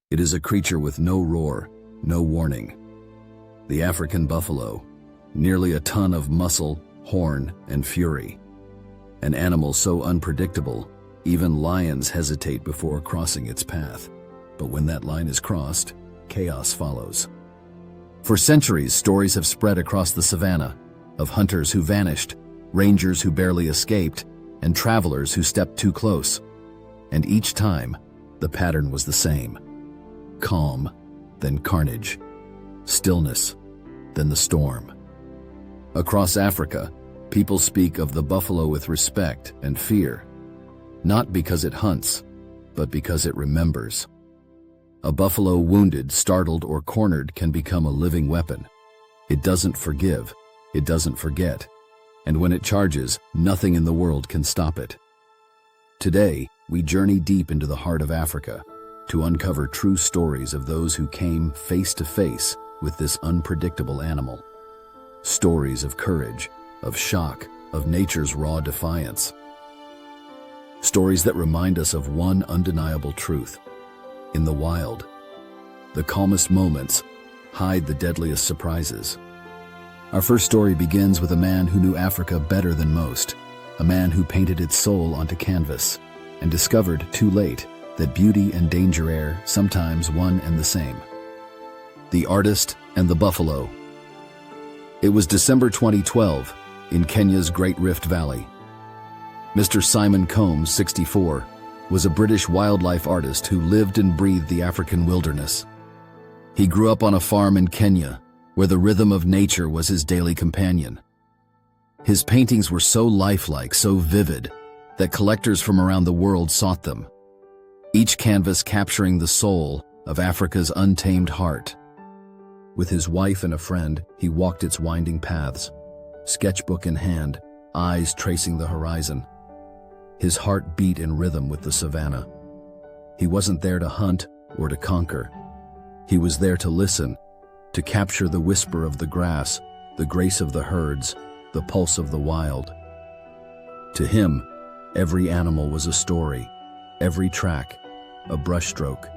It is a creature with no roar, no warning. The African buffalo, nearly a ton of muscle, horn, and fury. An animal so unpredictable, even lions hesitate before crossing its path. But when that line is crossed, chaos follows. For centuries, stories have spread across the savannah of hunters who vanished, rangers who barely escaped, and travelers who stepped too close. And each time, the pattern was the same. Calm, then carnage. Stillness, then the storm. Across Africa, people speak of the buffalo with respect and fear, not because it hunts, but because it remembers. A buffalo wounded, startled, or cornered can become a living weapon. It doesn't forgive, it doesn't forget, and when it charges, nothing in the world can stop it. Today, we journey deep into the heart of Africa to uncover true stories of those who came face to face with this unpredictable animal. Stories of courage, of shock, of nature's raw defiance. Stories that remind us of one undeniable truth. In the wild, the calmest moments hide the deadliest surprises. Our first story begins with a man who knew Africa better than most, a man who painted its soul onto canvas and discovered too late that beauty and danger are sometimes one and the same. The Artist and the Buffalo. It was December 2012 in Kenya's Great Rift Valley. Mr. Simon Combs, 64, was a British wildlife artist who lived and breathed the African wilderness. He grew up on a farm in Kenya, where the rhythm of nature was his daily companion. His paintings were so lifelike, so vivid, that collectors from around the world sought them, each canvas capturing the soul of Africa's untamed heart. With his wife and a friend, he walked its winding paths, sketchbook in hand, eyes tracing the horizon. His heart beat in rhythm with the savannah. He wasn't there to hunt or to conquer. He was there to listen, to capture the whisper of the grass, the grace of the herds, the pulse of the wild. To him, every animal was a story, every track, a brushstroke.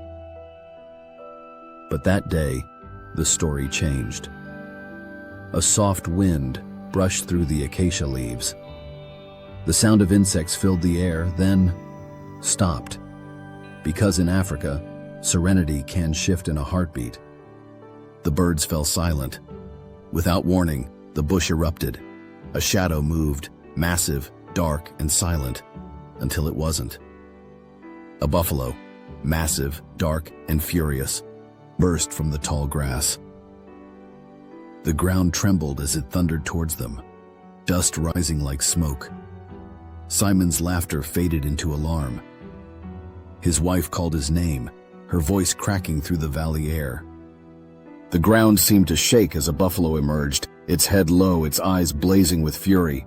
But that day, the story changed. A soft wind brushed through the acacia leaves. The sound of insects filled the air, then stopped. Because in Africa, serenity can shift in a heartbeat. The birds fell silent. Without warning, the bush erupted. A shadow moved, massive, dark, and silent, until it wasn't. A buffalo, massive, dark, and furious, burst from the tall grass. The ground trembled as it thundered towards them, dust rising like smoke. Simon's laughter faded into alarm. His wife called his name, her voice cracking through the valley air. The ground seemed to shake as a buffalo emerged, its head low, its eyes blazing with fury.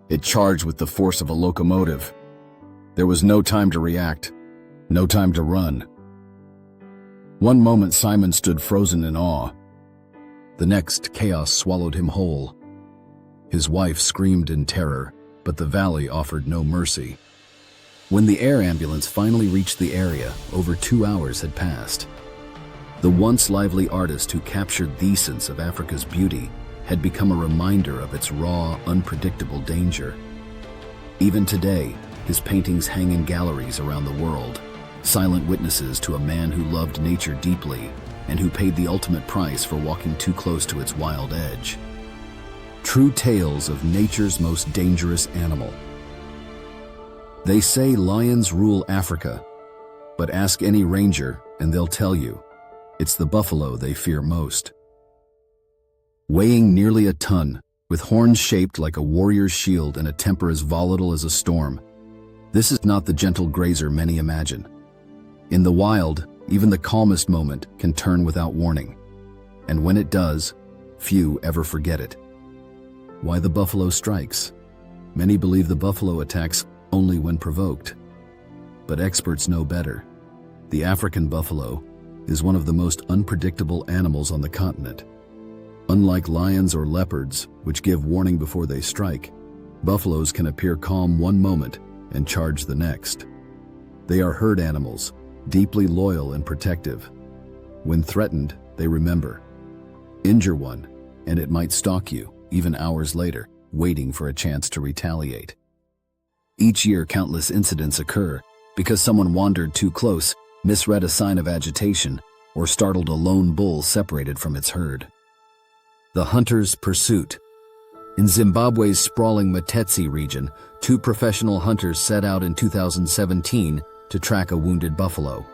It charged with the force of a locomotive. There was no time to react, no time to run. One moment Simon stood frozen in awe. The next, chaos swallowed him whole. His wife screamed in terror, but the valley offered no mercy. When the air ambulance finally reached the area, over 2 hours had passed. The once lively artist who captured the essence of Africa's beauty had become a reminder of its raw, unpredictable danger. Even today, his paintings hang in galleries around the world, silent witnesses to a man who loved nature deeply and who paid the ultimate price for walking too close to its wild edge. True tales of nature's most dangerous animal. They say lions rule Africa, but ask any ranger and they'll tell you, it's the buffalo they fear most. Weighing nearly a ton, with horns shaped like a warrior's shield and a temper as volatile as a storm, this is not the gentle grazer many imagine. In the wild, even the calmest moment can turn without warning, and when it does, few ever forget it. Why the buffalo strikes? Many believe the buffalo attacks only when provoked, but experts know better. The African buffalo is one of the most unpredictable animals on the continent. Unlike lions or leopards, which give warning before they strike, buffaloes can appear calm one moment and charge the next. They are herd animals, deeply loyal and protective, When threatened, they remember. Injure one, and it might stalk you, even hours later, waiting for a chance to retaliate. Each year, countless incidents occur because someone wandered too close, misread a sign of agitation, or startled a lone bull separated from its herd. The hunter's pursuit. In Zimbabwe's sprawling Matetse region, 2 professional hunters set out in 2017 to track a wounded buffalo.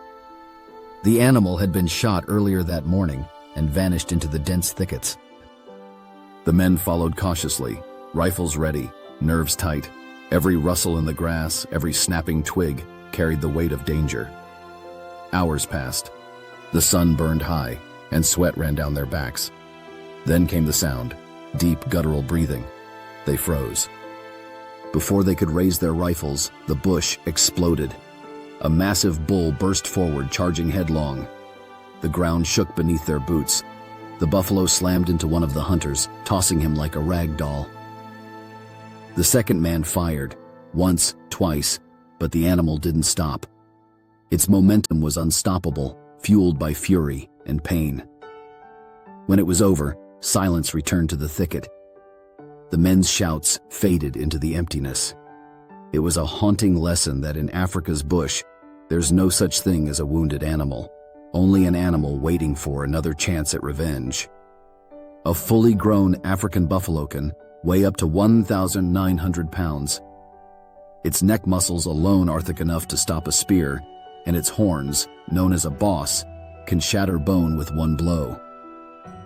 The animal had been shot earlier that morning and vanished into the dense thickets. The men followed cautiously, rifles ready, nerves tight. Every rustle in the grass, every snapping twig carried the weight of danger. Hours passed. The sun burned high, and sweat ran down their backs. Then came the sound, deep guttural breathing. They froze. Before they could raise their rifles, the bush exploded. A massive bull burst forward, charging headlong. The ground shook beneath their boots. The buffalo slammed into one of the hunters, tossing him like a rag doll. The second man fired, once, twice, but the animal didn't stop. Its momentum was unstoppable, fueled by fury and pain. When it was over, silence returned to the thicket. The men's shouts faded into the emptiness. It was a haunting lesson that in Africa's bush, there's no such thing as a wounded animal, only an animal waiting for another chance at revenge. A fully grown African buffalo can weigh up to 1,900 pounds. Its neck muscles alone are thick enough to stop a spear, and its horns, known as a boss, can shatter bone with one blow.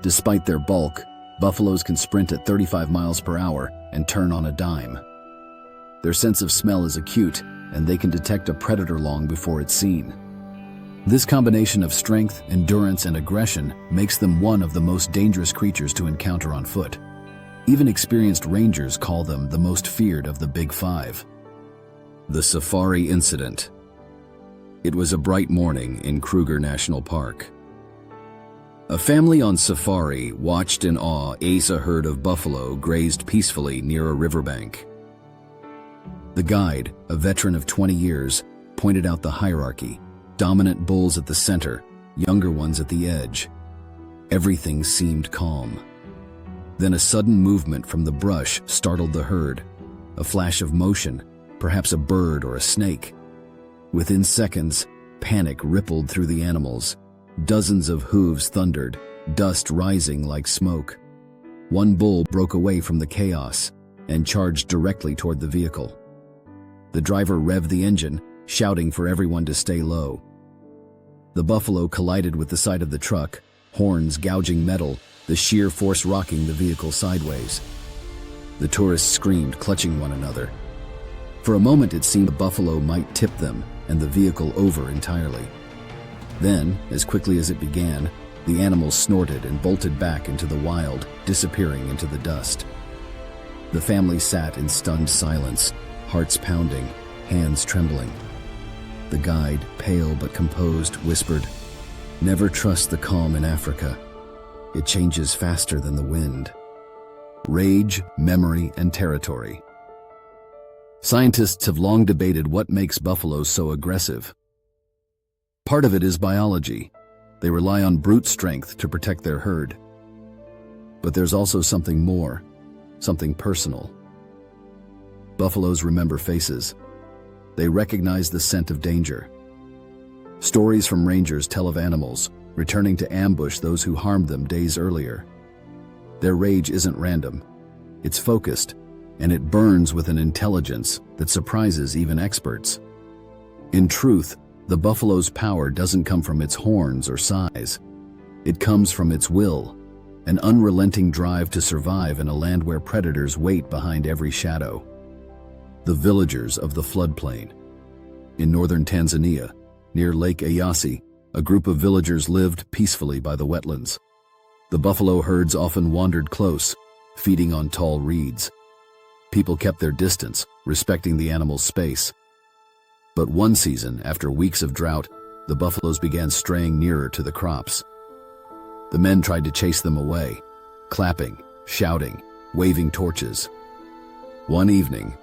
Despite their bulk, buffaloes can sprint at 35 miles per hour and turn on a dime. Their sense of smell is acute, and they can detect a predator long before it's seen. This combination of strength, endurance, and aggression makes them one of the most dangerous creatures to encounter on foot. Even experienced rangers call them the most feared of the Big Five. The Safari Incident. It was a bright morning in Kruger National Park. A family on safari watched in awe as a herd of buffalo grazed peacefully near a riverbank. The guide, a veteran of 20 years, pointed out the hierarchy: dominant bulls at the center, younger ones at the edge. Everything seemed calm. Then a sudden movement from the brush startled the herd. A flash of motion, perhaps a bird or a snake. Within seconds, panic rippled through the animals. Dozens of hooves thundered, dust rising like smoke. One bull broke away from the chaos and charged directly toward the vehicle. The driver revved the engine, shouting for everyone to stay low. The buffalo collided with the side of the truck, horns gouging metal, the sheer force rocking the vehicle sideways. The tourists screamed, clutching one another. For a moment it seemed the buffalo might tip them and the vehicle over entirely. Then, as quickly as it began, the animal snorted and bolted back into the wild, disappearing into the dust. The family sat in stunned silence, hearts pounding, hands trembling. The guide, pale but composed, whispered, "Never trust the calm in Africa. It changes faster than the wind." Rage, memory, and territory. Scientists have long debated what makes buffaloes so aggressive. Part of it is biology. They rely on brute strength to protect their herd. But there's also something more, something personal. Buffaloes remember faces. They recognize the scent of danger. Stories from rangers tell of animals returning to ambush those who harmed them days earlier. Their rage isn't random. It's focused, and it burns with an intelligence that surprises even experts. In truth, the buffalo's power doesn't come from its horns or size. It comes from its will, an unrelenting drive to survive in a land where predators wait behind every shadow. The villagers of the floodplain. In northern Tanzania, near Lake Eyasi, a group of villagers lived peacefully by the wetlands. The buffalo herds often wandered close, feeding on tall reeds. People kept their distance, respecting the animal's space. But one season, after weeks of drought, the buffaloes began straying nearer to the crops. The men tried to chase them away, clapping, shouting, waving torches. One evening,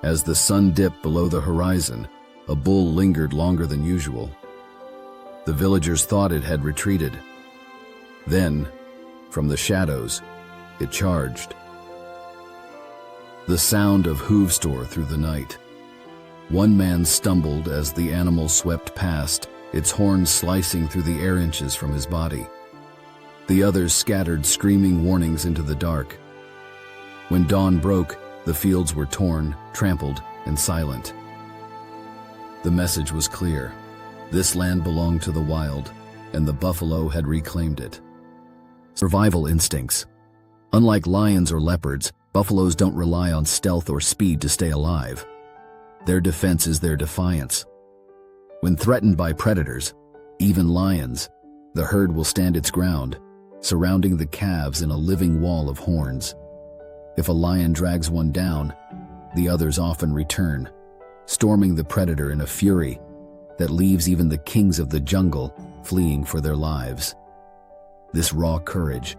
as the sun dipped below the horizon, a bull lingered longer than usual. The villagers thought it had retreated, Then, from the shadows, it charged. The sound of hooves tore through the night. One man stumbled as the animal swept past, its horns slicing through the air inches from his body. The others scattered screaming warnings into the dark. When dawn broke, the fields were torn, trampled, and silent. The message was clear. This land belonged to the wild, and the buffalo had reclaimed it. Survival instincts. Unlike lions or leopards, buffaloes don't rely on stealth or speed to stay alive. Their defense is their defiance. When threatened by predators, even lions, the herd will stand its ground, surrounding the calves in a living wall of horns. If a lion drags one down, the others often return, storming the predator in a fury that leaves even the kings of the jungle fleeing for their lives. This raw courage,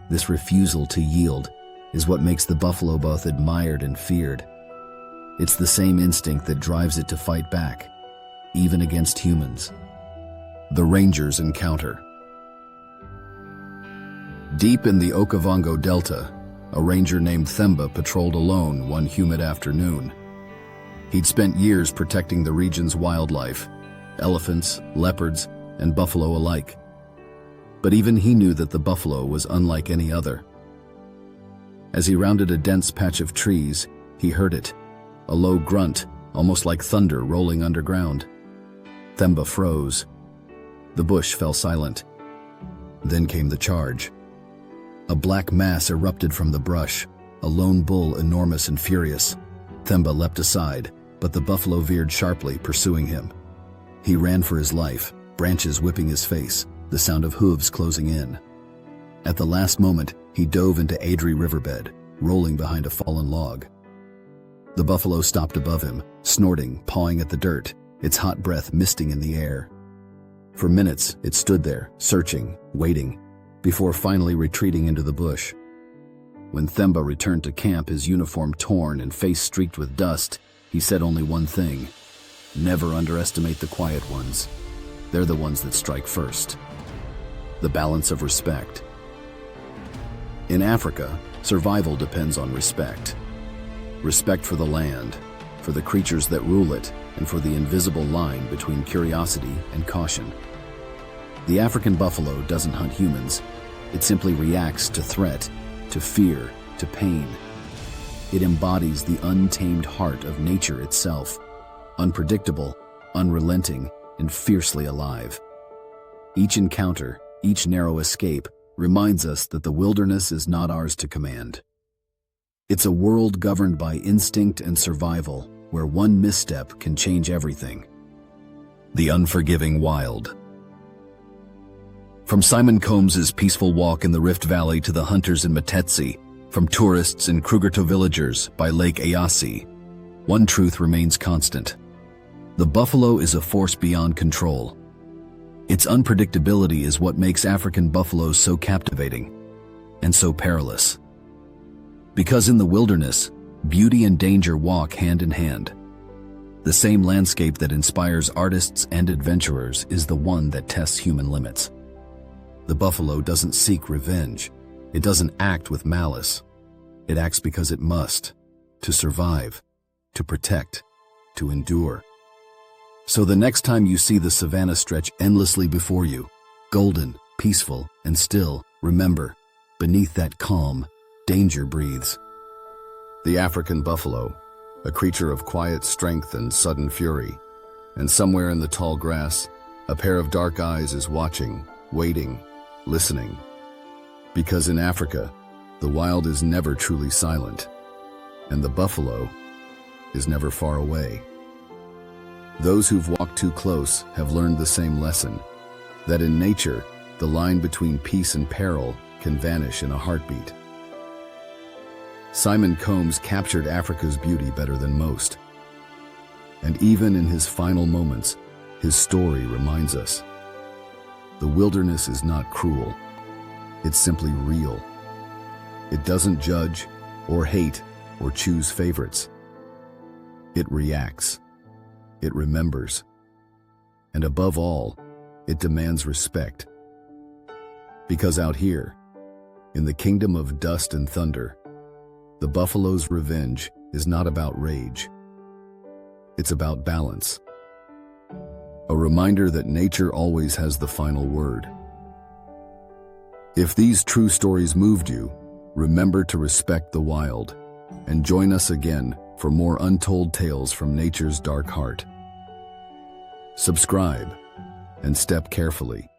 this refusal to yield, is what makes the buffalo both admired and feared. It's the same instinct that drives it to fight back, even against humans. The Rangers encounter. Deep in the Okavango Delta, a ranger named Themba patrolled alone one humid afternoon. He'd spent years protecting the region's wildlife, elephants, leopards, and buffalo alike. But even he knew that the buffalo was unlike any other. As he rounded a dense patch of trees, he heard it, a low grunt, almost like thunder rolling underground. Themba froze. The bush fell silent. Then came the charge. A black mass erupted from the brush, a lone bull enormous and furious. Themba leapt aside, but the buffalo veered sharply, pursuing him. He ran for his life, branches whipping his face, the sound of hooves closing in. At the last moment, he dove into Adri riverbed, rolling behind a fallen log. The buffalo stopped above him, snorting, pawing at the dirt, its hot breath misting in the air. For minutes, it stood there, searching, waiting, before finally retreating into the bush. When Themba returned to camp, his uniform torn and face streaked with dust, he said only one thing: never underestimate the quiet ones. They're the ones that strike first. The balance of respect. In Africa, survival depends on respect. Respect for the land, for the creatures that rule it, and for the invisible line between curiosity and caution. The African buffalo doesn't hunt humans. It simply reacts to threat, to fear, to pain. It embodies the untamed heart of nature itself, unpredictable, unrelenting, and fiercely alive. Each encounter, each narrow escape, reminds us that the wilderness is not ours to command. It's a world governed by instinct and survival, where one misstep can change everything. The unforgiving wild. From Simon Combs's peaceful walk in the Rift Valley to the hunters in Metetsi, from tourists and Krugerto villagers by Lake Eyasi, one truth remains constant. The buffalo is a force beyond control. Its unpredictability is what makes African buffaloes so captivating and so perilous. Because in the wilderness, beauty and danger walk hand in hand. The same landscape that inspires artists and adventurers is the one that tests human limits. The buffalo doesn't seek revenge. It doesn't act with malice. It acts because it must, to survive, to protect, to endure. So the next time you see the savannah stretch endlessly before you, golden, peaceful, and still, remember, beneath that calm, danger breathes. The African buffalo, a creature of quiet strength and sudden fury, and somewhere in the tall grass, a pair of dark eyes is watching, waiting, listening. Because in Africa, the wild is never truly silent, and the buffalo is never far away. Those who've walked too close have learned the same lesson, that in nature, the line between peace and peril can vanish in a heartbeat. Simon Combs captured Africa's beauty better than most. And even in his final moments, his story reminds us: the wilderness is not cruel. It's simply real. It doesn't judge or hate or choose favorites. It reacts. It remembers. And above all, it demands respect. Because out here, in the kingdom of dust and thunder, the buffalo's revenge is not about rage. It's about balance. A reminder that nature always has the final word. If these true stories moved you, remember to respect the wild and join us again for more untold tales from nature's dark heart. Subscribe and step carefully.